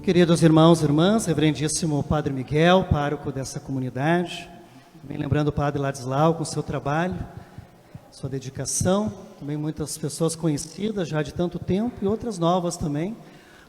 Queridos irmãos e irmãs, reverendíssimo Padre Miguel, pároco dessa comunidade, também lembrando o Padre Ladislau com seu trabalho, sua dedicação, também muitas pessoas conhecidas já de tanto tempo e outras novas também,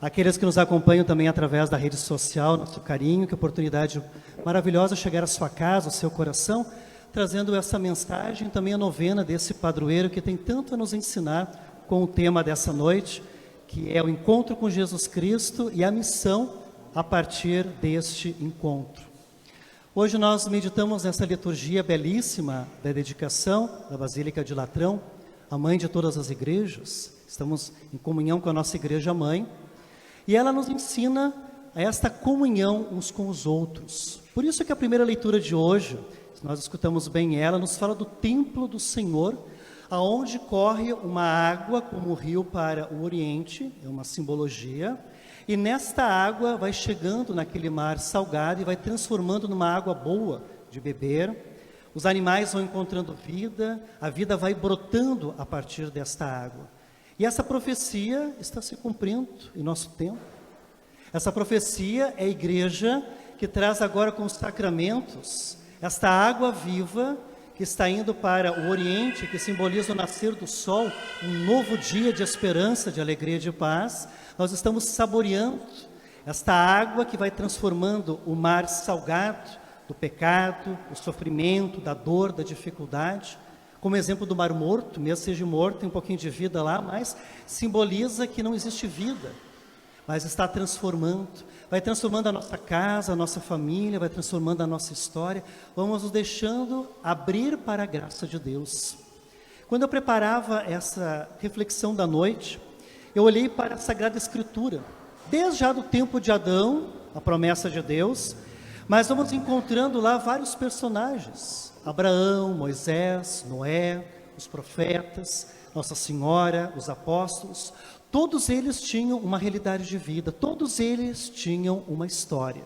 aqueles que nos acompanham também através da rede social, nosso carinho, que oportunidade maravilhosa chegar à sua casa, ao seu coração, trazendo essa mensagem, também a novena desse padroeiro que tem tanto a nos ensinar com o tema dessa noite, que é o encontro com Jesus Cristo e a missão a partir deste encontro. Hoje nós meditamos nessa liturgia belíssima da dedicação da Basílica de Latrão, a mãe de todas as igrejas. Estamos em comunhão com a nossa igreja-mãe, e ela nos ensina esta comunhão uns com os outros. Por isso que a primeira leitura de hoje, se nós escutamos bem ela, nos fala do templo do Senhor, aonde corre uma água como o rio para o Oriente, é uma simbologia, e nesta água vai chegando naquele mar salgado e vai transformando numa água boa de beber. Os animais vão encontrando vida, a vida vai brotando a partir desta água. E essa profecia está se cumprindo em nosso tempo. Essa profecia é a igreja que traz agora com os sacramentos esta água viva que está indo para o Oriente, que simboliza o nascer do sol, um novo dia de esperança, de alegria e de paz. Nós estamos saboreando esta água que vai transformando o mar salgado do pecado, do sofrimento, da dor, da dificuldade. Como exemplo do Mar Morto, mesmo seja morto, tem um pouquinho de vida lá, mas simboliza que não existe vida, mas está transformando. Vai transformando a nossa casa, a nossa família, vai transformando a nossa história. Vamos nos deixando abrir para a graça de Deus. Quando eu preparava essa reflexão da noite, eu olhei para a Sagrada Escritura, desde já do tempo de Adão, a promessa de Deus, mas vamos encontrando lá vários personagens: Abraão, Moisés, Noé, os profetas, Nossa Senhora, os apóstolos. Todos eles tinham uma realidade de vida, todos eles tinham uma história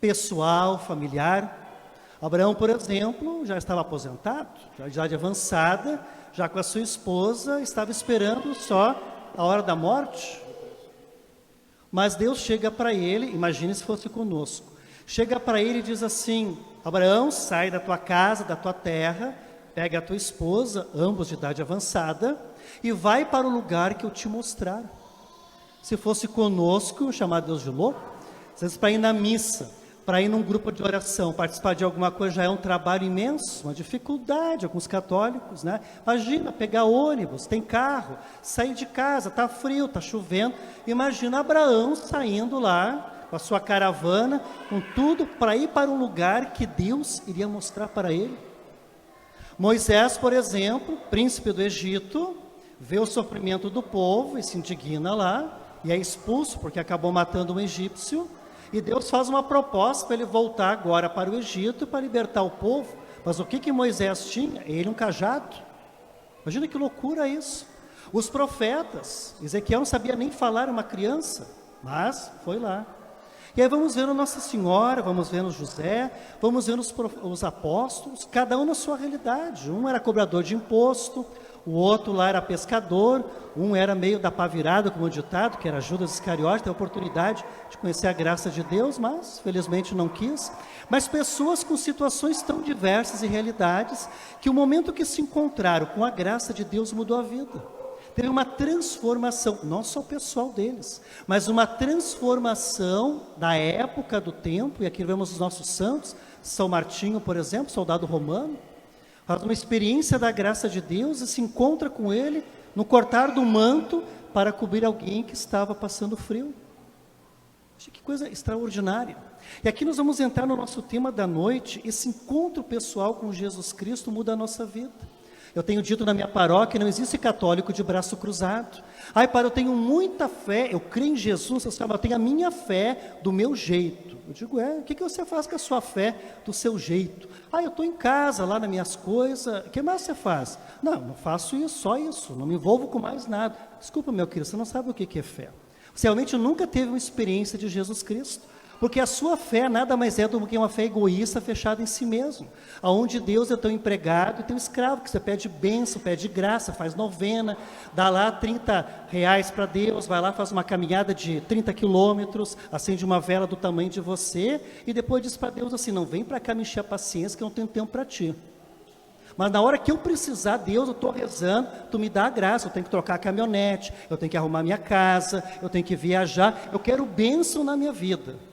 pessoal, familiar. Abraão, por exemplo, já estava aposentado, já de idade avançada, já com a sua esposa, estava esperando só a hora da morte. Mas Deus chega para ele, imagine se fosse conosco, chega para ele e diz assim: Abraão, sai da tua casa, da tua terra, pega a tua esposa, ambos de idade avançada, e vai para o lugar que eu te mostrar. Se fosse conosco, chamar Deus de louco, às vezes para ir na missa, para ir num grupo de oração, participar de alguma coisa já é um trabalho imenso, uma dificuldade, alguns católicos, né? Imagina, pegar ônibus, tem carro, sair de casa, está frio, está chovendo. Imagina Abraão saindo lá, com a sua caravana, com tudo, para ir para um lugar que Deus iria mostrar para ele. Moisés, por exemplo, príncipe do Egito, vê o sofrimento do povo e se indigna lá, e é expulso porque acabou matando um egípcio, e Deus faz uma proposta para ele voltar agora para o Egito para libertar o povo. Mas o que Moisés tinha? Ele um cajado. Imagina que loucura isso. Os profetas, Ezequiel não sabia nem falar uma criança, mas foi lá. E aí vamos ver Nossa Senhora, vamos ver José, vamos ver os apóstolos, cada um na sua realidade. Um era cobrador de imposto, o outro lá era pescador, um era meio da pá virada, como o ditado, que era Judas Iscariote, teve a oportunidade de conhecer a graça de Deus, mas felizmente não quis. Mas pessoas com situações tão diversas e realidades, que o momento que se encontraram com a graça de Deus mudou a vida. Teve uma transformação, não só o pessoal deles, mas uma transformação da época do tempo. E aqui vemos os nossos santos, São Martinho, por exemplo, soldado romano, faz uma experiência da graça de Deus e se encontra com ele no cortar do manto para cobrir alguém que estava passando frio. Que coisa extraordinária. E aqui nós vamos entrar no nosso tema da noite. Esse encontro pessoal com Jesus Cristo muda a nossa vida. Eu tenho dito na minha paróquia, não existe católico de braço cruzado. Ai, pai, eu tenho muita fé, eu creio em Jesus, eu tenho a minha fé do meu jeito. Eu digo, o que você faz com a sua fé do seu jeito? Eu estou em casa, lá nas minhas coisas, o que mais você faz? Não faço isso, só isso, não me envolvo com mais nada. Desculpa, meu querido, você não sabe o que é fé. Você realmente nunca teve uma experiência de Jesus Cristo. Porque a sua fé nada mais é do que uma fé egoísta, fechada em si mesmo. Aonde Deus é teu empregado e teu escravo, que você pede bênção, pede graça, faz novena, dá lá R$30 para Deus, vai lá, faz uma caminhada de 30 quilômetros, acende uma vela do tamanho de você, e depois diz para Deus assim, não vem para cá me encher a paciência que eu não tenho tempo para ti. Mas na hora que eu precisar, Deus, eu estou rezando, tu me dá a graça, eu tenho que trocar a caminhonete, eu tenho que arrumar minha casa, eu tenho que viajar, eu quero bênção na minha vida.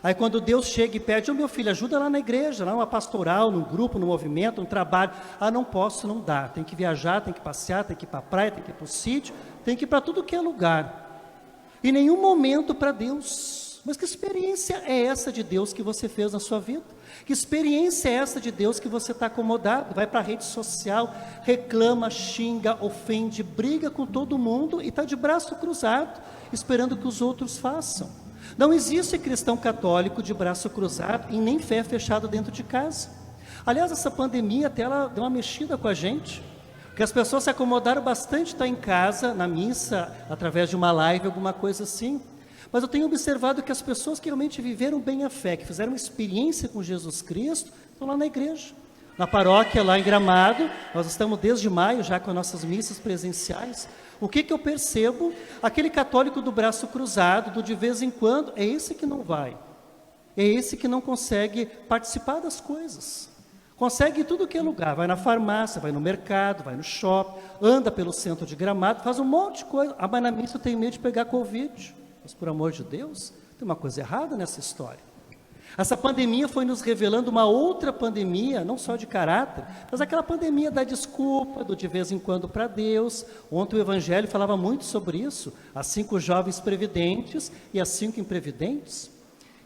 Aí quando Deus chega e pede, meu filho, ajuda lá na igreja, lá numa pastoral, num grupo, num movimento, num trabalho. Não posso, não dá, tem que viajar, tem que passear, tem que ir para a praia, tem que ir para o sítio, tem que ir para tudo que é lugar. Em nenhum momento para Deus. Mas que experiência é essa de Deus que você fez na sua vida? Que experiência é essa de Deus que você está acomodado? Vai para a rede social, reclama, xinga, ofende, briga com todo mundo e está de braço cruzado, esperando que os outros façam. Não existe cristão católico de braço cruzado e nem fé fechada dentro de casa. Aliás, essa pandemia até ela deu uma mexida com a gente, porque as pessoas se acomodaram bastante estar em casa, na missa, através de uma live, alguma coisa assim. Mas eu tenho observado que as pessoas que realmente viveram bem a fé, que fizeram uma experiência com Jesus Cristo, estão lá na igreja. Na paróquia, lá em Gramado, nós estamos desde maio já com as nossas missas presenciais. O que eu percebo? Aquele católico do braço cruzado, do de vez em quando, é esse que não vai. É esse que não consegue participar das coisas. Consegue em tudo que é lugar, vai na farmácia, vai no mercado, vai no shopping, anda pelo centro de Gramado, faz um monte de coisa. Mas na missa eu tenho medo de pegar Covid. Mas por amor de Deus, tem uma coisa errada nessa história. Essa pandemia foi nos revelando uma outra pandemia, não só de caráter, mas aquela pandemia da desculpa, do de vez em quando para Deus. Ontem o Evangelho falava muito sobre isso, as 5 jovens previdentes e as 5 imprevidentes.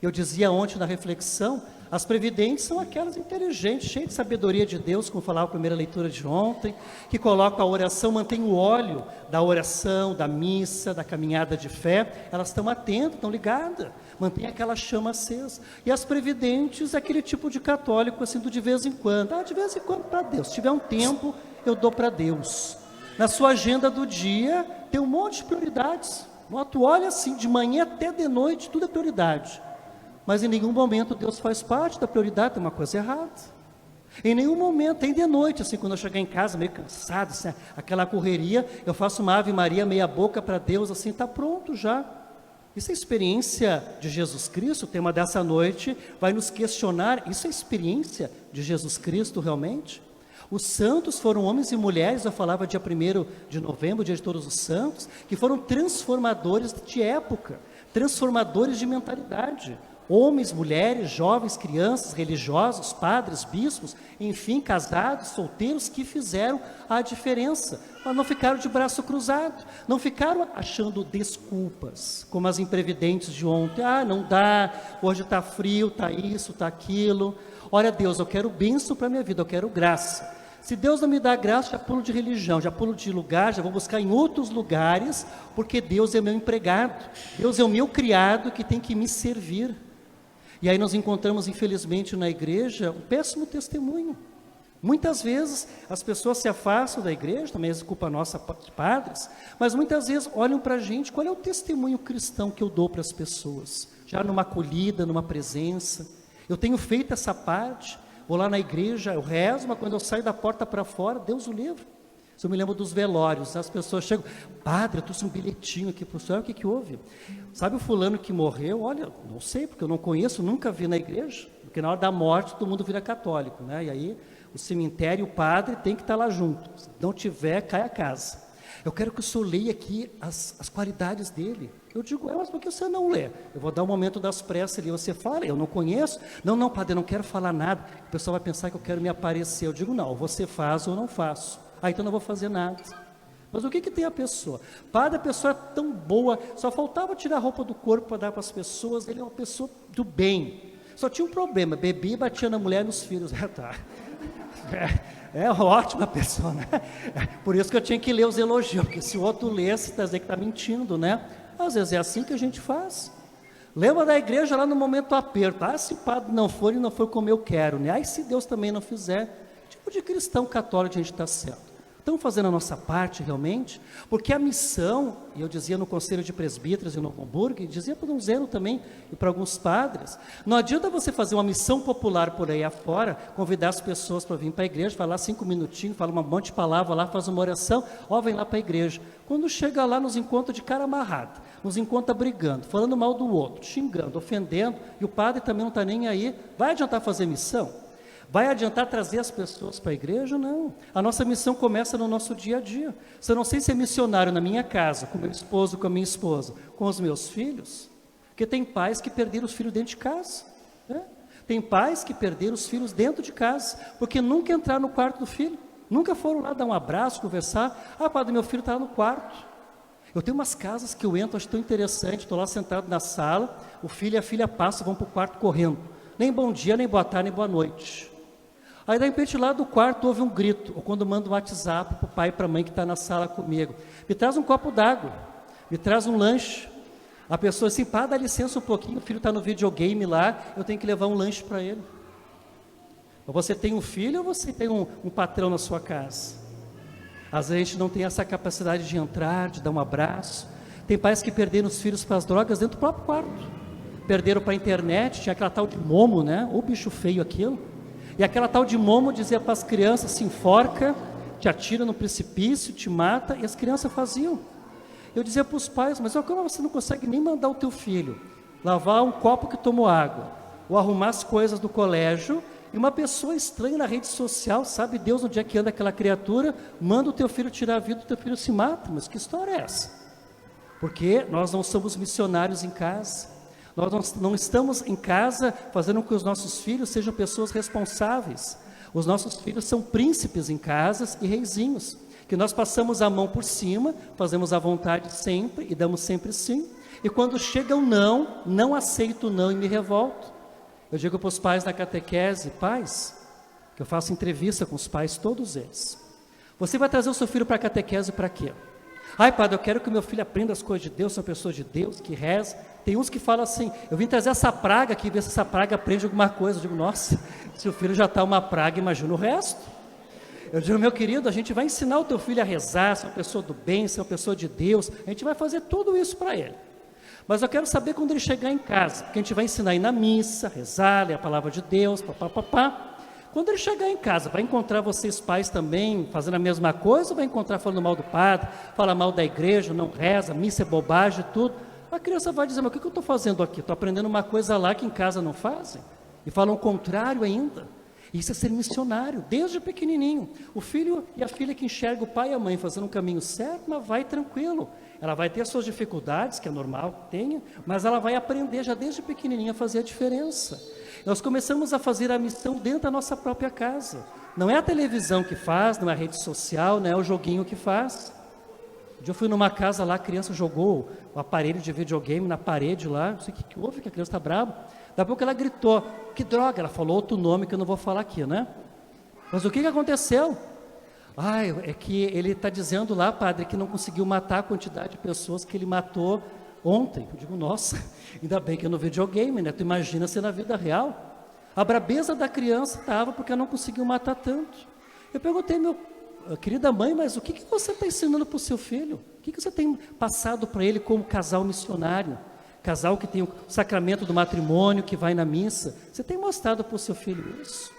Eu dizia ontem na reflexão, as previdentes são aquelas inteligentes, cheias de sabedoria de Deus, como falava a primeira leitura de ontem, que colocam a oração, mantém o óleo da oração, da missa, da caminhada de fé, elas estão atentas, estão ligadas, mantém aquela chama acesa. E as previdentes, aquele tipo de católico, assim, do de vez em quando, de vez em quando para Deus, se tiver um tempo, eu dou para Deus. Na sua agenda do dia, tem um monte de prioridades, tu olha assim, de manhã até de noite, tudo é prioridade. Mas em nenhum momento Deus faz parte da prioridade, tem uma coisa errada. Em nenhum momento, tem de noite, assim, quando eu chegar em casa meio cansado, assim, aquela correria, eu faço uma Ave Maria meia boca para Deus, assim, está pronto já. Isso é experiência de Jesus Cristo, o tema dessa noite vai nos questionar, isso é experiência de Jesus Cristo realmente? Os santos foram homens e mulheres, eu falava dia 1º de novembro, dia de todos os santos, que foram transformadores de época, transformadores de mentalidade. Homens, mulheres, jovens, crianças, religiosos, padres, bispos, enfim, casados, solteiros, que fizeram a diferença, mas não ficaram de braço cruzado, não ficaram achando desculpas, como as imprevidentes de ontem, não dá, hoje está frio, está isso, está aquilo. Olha Deus, eu quero bênção para a minha vida, eu quero graça. Se Deus não me dá graça, já pulo de religião, já pulo de lugar, já vou buscar em outros lugares, porque Deus é meu empregado, Deus é o meu criado que tem que me servir. E aí nós encontramos, infelizmente, na igreja, um péssimo testemunho. Muitas vezes as pessoas se afastam da igreja, também é culpa nossa, padres, mas muitas vezes olham para a gente, qual é o testemunho cristão que eu dou para as pessoas? Já numa acolhida, numa presença. Eu tenho feito essa parte, vou lá na igreja, eu rezo, mas quando eu saio da porta para fora, Deus o livre. Eu me lembro dos velórios, as pessoas chegam, padre, eu trouxe um bilhetinho aqui para o senhor, o que houve? Sabe o fulano que morreu? Olha, não sei, porque eu não conheço, nunca vi na igreja, porque na hora da morte todo mundo vira católico, né? E aí o cemitério, o padre tem que estar lá junto, se não tiver, cai a casa. Eu quero que o senhor leia aqui as qualidades dele. Eu digo, mas por que você não lê? Eu vou dar um momento das pressas ali, você fala, eu não conheço. Não, padre, eu não quero falar nada, o pessoal vai pensar que eu quero me aparecer. Eu digo, não, você faz ou não faço. Então não vou fazer nada. Mas o que tem a pessoa? Padre, a pessoa é tão boa, só faltava tirar a roupa do corpo para dar para as pessoas, ele é uma pessoa do bem. Só tinha um problema, bebia e batia na mulher e nos filhos. É ótima pessoa, né? Por isso que eu tinha que ler os elogios, porque se o outro lesse, está dizendo que está mentindo, né? Às vezes é assim que a gente faz. Lembra da igreja lá no momento do aperto, se o padre não for e não for como eu quero, né? Se Deus também não fizer, tipo de cristão católico a gente está sendo. Estamos fazendo a nossa parte realmente? Porque a missão, e eu dizia no Conselho de Presbíteros em Novo Hamburgo, e dizia para o Dom Zeno também, e para alguns padres, não adianta você fazer uma missão popular por aí afora, convidar as pessoas para vir para a igreja, falar 5 minutinhos, falar um monte de palavra lá, faz uma oração, vem lá para a igreja. Quando chega lá, nos encontra de cara amarrada, nos encontra brigando, falando mal do outro, xingando, ofendendo, e o padre também não está nem aí, vai adiantar fazer missão? Vai adiantar trazer as pessoas para a igreja? Não. A nossa missão começa no nosso dia a dia. Se eu não sei ser missionário na minha casa, com meu esposo, com a minha esposa, com os meus filhos, porque tem pais que perderam os filhos dentro de casa. Né? Tem pais que perderam os filhos dentro de casa, porque nunca entraram no quarto do filho, nunca foram lá dar um abraço, conversar. Padre, meu filho está lá no quarto. Eu tenho umas casas que eu entro, acho tão interessante, estou lá sentado na sala, o filho e a filha passam, vão para o quarto correndo. Nem bom dia, nem boa tarde, nem boa noite. Aí, de repente, lá do quarto houve um grito, ou quando manda um WhatsApp para o pai e para a mãe que está na sala comigo, me traz um copo d'água, me traz um lanche. A pessoa assim, dá licença um pouquinho, o filho está no videogame lá, eu tenho que levar um lanche para ele. Ou você tem um filho ou você tem um patrão na sua casa? Às vezes a gente não tem essa capacidade de entrar, de dar um abraço. Tem pais que perderam os filhos para as drogas dentro do próprio quarto. Perderam para a internet, tinha aquela tal de Momo, né? Ô bicho feio aquilo. E aquela tal de Momo dizia para as crianças, se enforca, te atira no precipício, te mata, e as crianças faziam. Eu dizia para os pais, mas como você não consegue nem mandar o teu filho lavar um copo que tomou água, ou arrumar as coisas do colégio, e uma pessoa estranha na rede social, sabe Deus onde é que anda aquela criatura, manda o teu filho tirar a vida, o teu filho se mata. Mas que história é essa? Porque nós não somos missionários em casa. Nós não estamos em casa fazendo com que os nossos filhos sejam pessoas responsáveis. Os nossos filhos são príncipes em casas e reizinhos, que nós passamos a mão por cima, fazemos a vontade sempre e damos sempre sim. E quando chega o não aceito o não e me revolto. Eu digo para os pais da catequese, pais, que eu faço entrevista com os pais, todos eles. Você vai trazer o seu filho para a catequese para quê? Padre, eu quero que o meu filho aprenda as coisas de Deus, são pessoas de Deus, que reza. Tem uns que falam assim, eu vim trazer essa praga aqui, ver se essa praga aprende alguma coisa. Eu digo, nossa, se o filho já está uma praga, imagina o resto. Eu digo, meu querido, a gente vai ensinar o teu filho a rezar, ser uma pessoa do bem, ser uma pessoa de Deus. A gente vai fazer tudo isso para ele. Mas eu quero saber quando ele chegar em casa, porque a gente vai ensinar a ir na missa, rezar, ler a palavra de Deus, papapá. Quando ele chegar em casa, vai encontrar vocês pais também fazendo a mesma coisa, ou vai encontrar falando mal do padre, fala mal da igreja, não reza, missa é bobagem, tudo. A criança vai dizer, mas o que eu estou fazendo aqui? Estou aprendendo uma coisa lá que em casa não fazem. E falam o contrário ainda. Isso é ser missionário, desde pequenininho. O filho e a filha que enxerga o pai e a mãe fazendo um caminho certo, mas vai tranquilo. Ela vai ter as suas dificuldades, que é normal que tenha, mas ela vai aprender já desde pequenininha a fazer a diferença. Nós começamos a fazer a missão dentro da nossa própria casa. Não é a televisão que faz, não é a rede social, não é o joguinho que faz. Um dia eu fui numa casa lá, a criança jogou o aparelho de videogame na parede lá, não sei o que houve, que a criança está brava. Daqui a pouco ela gritou, que droga, ela falou outro nome que eu não vou falar aqui, né? Mas o que aconteceu? É que ele está dizendo lá, padre, que não conseguiu matar a quantidade de pessoas que ele matou ontem. Eu digo, nossa, ainda bem que é no videogame, né? Tu imagina ser na vida real. A brabeza da criança estava porque ela não conseguiu matar tanto. Eu perguntei, querida mãe, mas o que você está ensinando para o seu filho? O que você tem passado para ele como casal missionário? Casal que tem o sacramento do matrimônio, que vai na missa. Você tem mostrado para o seu filho isso?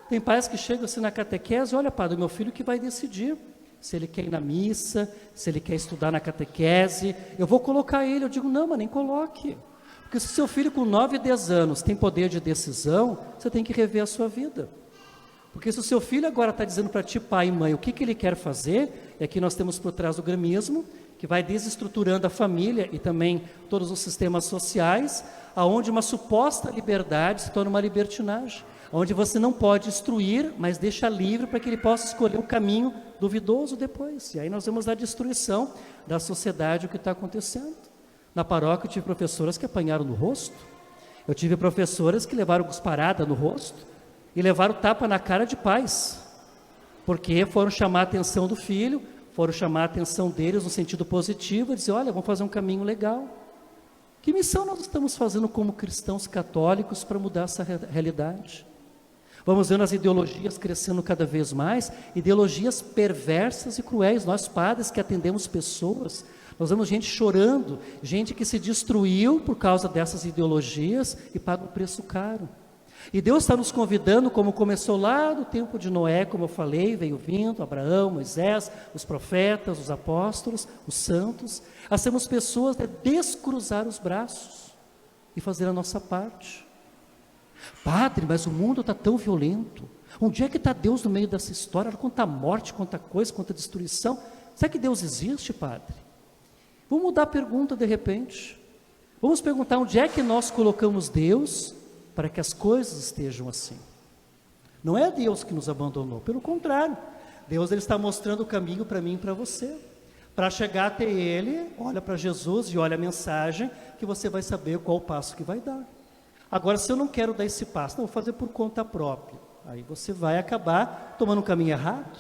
Tem pais que chegam assim na catequese, olha padre, o meu filho que vai decidir se ele quer ir na missa, se ele quer estudar na catequese, eu vou colocar ele. Eu digo, não, mas nem coloque. Porque se seu filho com 9, 10 anos tem poder de decisão, você tem que rever a sua vida. Porque se o seu filho agora está dizendo para ti, pai e mãe, o que ele quer fazer, e aqui nós temos por trás o gramismo, que vai desestruturando a família e também todos os sistemas sociais, aonde uma suposta liberdade se torna uma libertinagem, onde você não pode instruir, mas deixa livre para que ele possa escolher um caminho duvidoso depois. E aí nós vemos a destruição da sociedade, o que está acontecendo. Na paróquia eu tive professoras que apanharam no rosto, eu tive professoras que levaram cusparada no rosto e levaram tapa na cara de pais, porque foram chamar a atenção do filho, foram chamar a atenção deles no sentido positivo, e dizer, olha, vamos fazer um caminho legal. Que missão nós estamos fazendo como cristãos católicos para mudar essa realidade? Vamos vendo as ideologias crescendo cada vez mais, ideologias perversas e cruéis. Nós padres que atendemos pessoas, nós vemos gente chorando, gente que se destruiu por causa dessas ideologias e paga um preço caro. E Deus está nos convidando, como começou lá no tempo de Noé, como eu falei, veio vindo Abraão, Moisés, os profetas, os apóstolos, os santos, a sermos pessoas de descruzar os braços e fazer a nossa parte. Padre, mas o mundo está tão violento. Onde é que está Deus no meio dessa história? Quanta morte, quanta coisa, quanta destruição. Será que Deus existe, Padre? Vamos mudar a pergunta de repente. Vamos perguntar onde é que nós colocamos Deus para que as coisas estejam assim. Não é Deus que nos abandonou, pelo contrário. Deus ele está mostrando o caminho para mim e para você. Para chegar até Ele, olha para Jesus e olha a mensagem, que você vai saber qual o passo que vai dar. Agora, se eu não quero dar esse passo, não, vou fazer por conta própria. Aí você vai acabar tomando um caminho errado.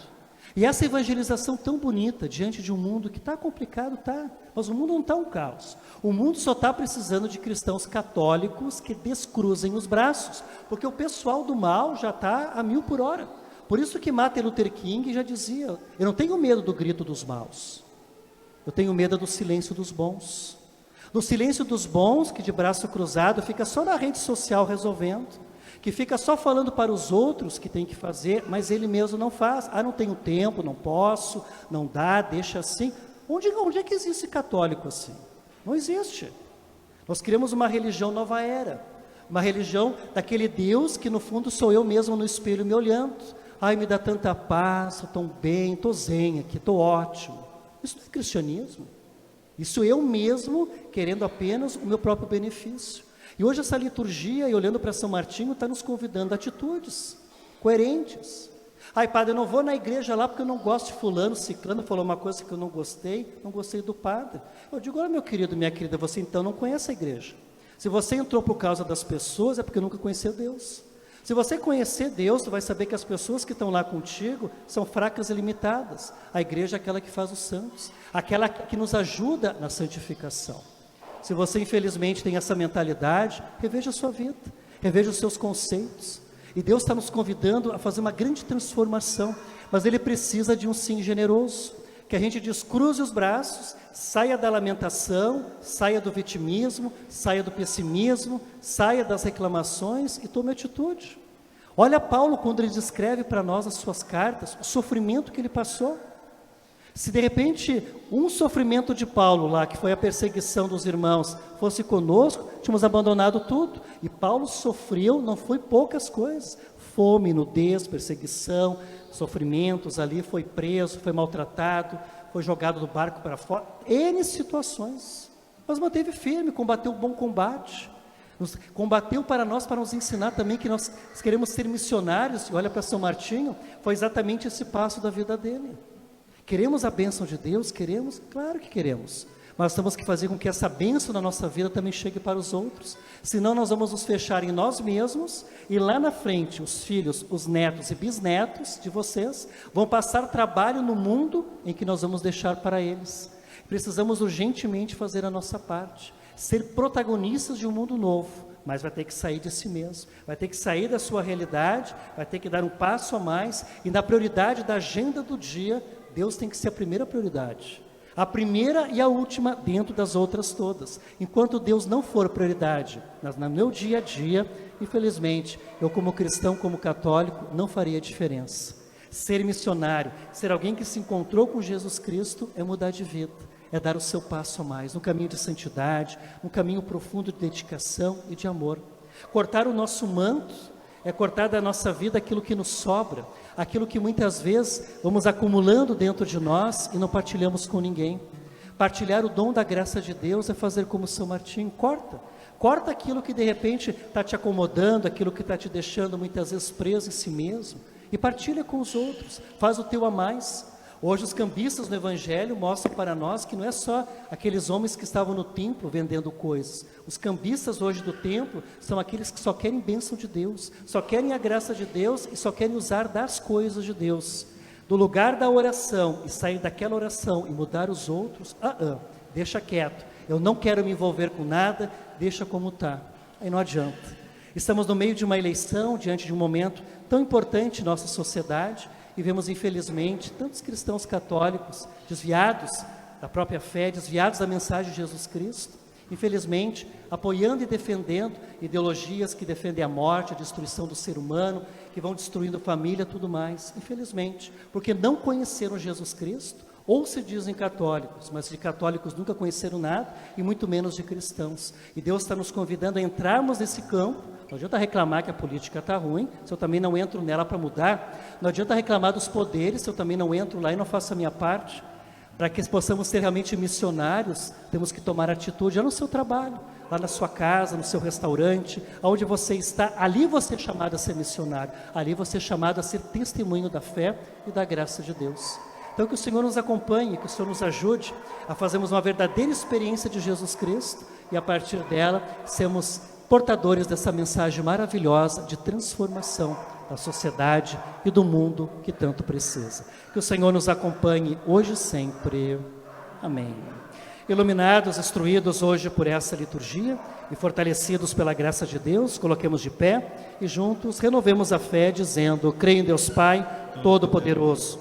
E essa evangelização tão bonita, diante de um mundo que está complicado, tá, mas o mundo não está um caos. O mundo só está precisando de cristãos católicos que descruzem os braços, porque o pessoal do mal já está a 1000 por hora. Por isso que Martin Luther King já dizia, eu não tenho medo do grito dos maus, eu tenho medo do silêncio dos bons. Do silêncio dos bons, que de braço cruzado fica só na rede social resolvendo, que fica só falando para os outros que tem que fazer, mas ele mesmo não faz. Ah, não tenho tempo, não posso, não dá, deixa assim. Onde é que existe católico assim? Não existe. Nós queremos uma religião nova era, uma religião daquele Deus que no fundo sou eu mesmo no espelho me olhando. Ai, me dá tanta paz, estou tão bem, estou zen aqui, estou ótimo. Isso não é cristianismo. Isso eu mesmo querendo apenas o meu próprio benefício. E hoje essa liturgia, e olhando para São Martinho, está nos convidando a atitudes coerentes. Ai, padre, eu não vou na igreja lá porque eu não gosto de fulano, ciclano, falou uma coisa que eu não gostei do padre. Eu digo, olha meu querido, minha querida, você então não conhece a igreja. Se você entrou por causa das pessoas, é porque nunca conheceu Deus. Se você conhecer Deus, você vai saber que as pessoas que estão lá contigo são fracas e limitadas. A igreja é aquela que faz os santos, aquela que nos ajuda na santificação. Se você infelizmente tem essa mentalidade, reveja a sua vida, reveja os seus conceitos. E Deus está nos convidando a fazer uma grande transformação, mas Ele precisa de um sim generoso, que a gente descruze os braços, saia da lamentação, saia do vitimismo, saia do pessimismo, saia das reclamações e tome atitude. Olha Paulo quando ele descreve para nós as suas cartas, o sofrimento que ele passou. Se de repente um sofrimento de Paulo lá, que foi a perseguição dos irmãos, fosse conosco, tínhamos abandonado tudo. E Paulo sofreu, não foi poucas coisas, fome, nudez, perseguição, sofrimentos ali, foi preso, foi maltratado, foi jogado do barco para fora, N situações, mas manteve firme, combateu o bom combate, combateu para nós, para nos ensinar também que nós queremos ser missionários. E olha para São Martinho, foi exatamente esse passo da vida dele. Queremos a bênção de Deus? Queremos? Claro que queremos. Mas temos que fazer com que essa bênção na nossa vida também chegue para os outros. Senão nós vamos nos fechar em nós mesmos e lá na frente os filhos, os netos e bisnetos de vocês vão passar trabalho no mundo em que nós vamos deixar para eles. Precisamos urgentemente fazer a nossa parte, ser protagonistas de um mundo novo, mas vai ter que sair de si mesmo, vai ter que sair da sua realidade, vai ter que dar um passo a mais e na prioridade da agenda do dia, Deus tem que ser a primeira prioridade. A primeira e a última dentro das outras todas. Enquanto Deus não for prioridade no meu dia a dia, infelizmente, eu como cristão, como católico, não faria diferença. Ser missionário, ser alguém que se encontrou com Jesus Cristo é mudar de vida, é dar o seu passo a mais, no caminho de santidade, no caminho profundo de dedicação e de amor. Cortar o nosso manto é cortar da nossa vida aquilo que nos sobra, aquilo que muitas vezes vamos acumulando dentro de nós e não partilhamos com ninguém. Partilhar o dom da graça de Deus é fazer como São Martinho, corta aquilo que de repente está te acomodando, aquilo que está te deixando muitas vezes preso em si mesmo, e partilha com os outros, faz o teu a mais. Hoje os cambistas no Evangelho mostram para nós que não é só aqueles homens que estavam no templo vendendo coisas. Os cambistas hoje do templo são aqueles que só querem bênção de Deus, só querem a graça de Deus e só querem usar das coisas de Deus. Do lugar da oração e sair daquela oração e mudar os outros, deixa quieto, eu não quero me envolver com nada, deixa como está. Aí não adianta. Estamos no meio de uma eleição, diante de um momento tão importante em nossa sociedade, e vemos, infelizmente, tantos cristãos católicos desviados da própria fé, desviados da mensagem de Jesus Cristo, infelizmente, apoiando e defendendo ideologias que defendem a morte, a destruição do ser humano, que vão destruindo família, tudo mais, infelizmente, porque não conheceram Jesus Cristo, ou se dizem católicos, mas de católicos nunca conheceram nada, e muito menos de cristãos. E Deus está nos convidando a entrarmos nesse campo. Não adianta reclamar que a política está ruim, se eu também não entro nela para mudar. Não adianta reclamar dos poderes, se eu também não entro lá e não faço a minha parte. Para que possamos ser realmente missionários, temos que tomar atitude lá no seu trabalho, lá na sua casa, no seu restaurante, onde você está, ali você é chamado a ser missionário, ali você é chamado a ser testemunho da fé e da graça de Deus. Então que o Senhor nos acompanhe, que o Senhor nos ajude a fazermos uma verdadeira experiência de Jesus Cristo e a partir dela sermos portadores dessa mensagem maravilhosa de transformação da sociedade e do mundo que tanto precisa. Que o Senhor nos acompanhe hoje e sempre. Amém. Iluminados, instruídos hoje por essa liturgia e fortalecidos pela graça de Deus, coloquemos de pé e juntos renovemos a fé dizendo: creio em Deus Pai Todo-Poderoso,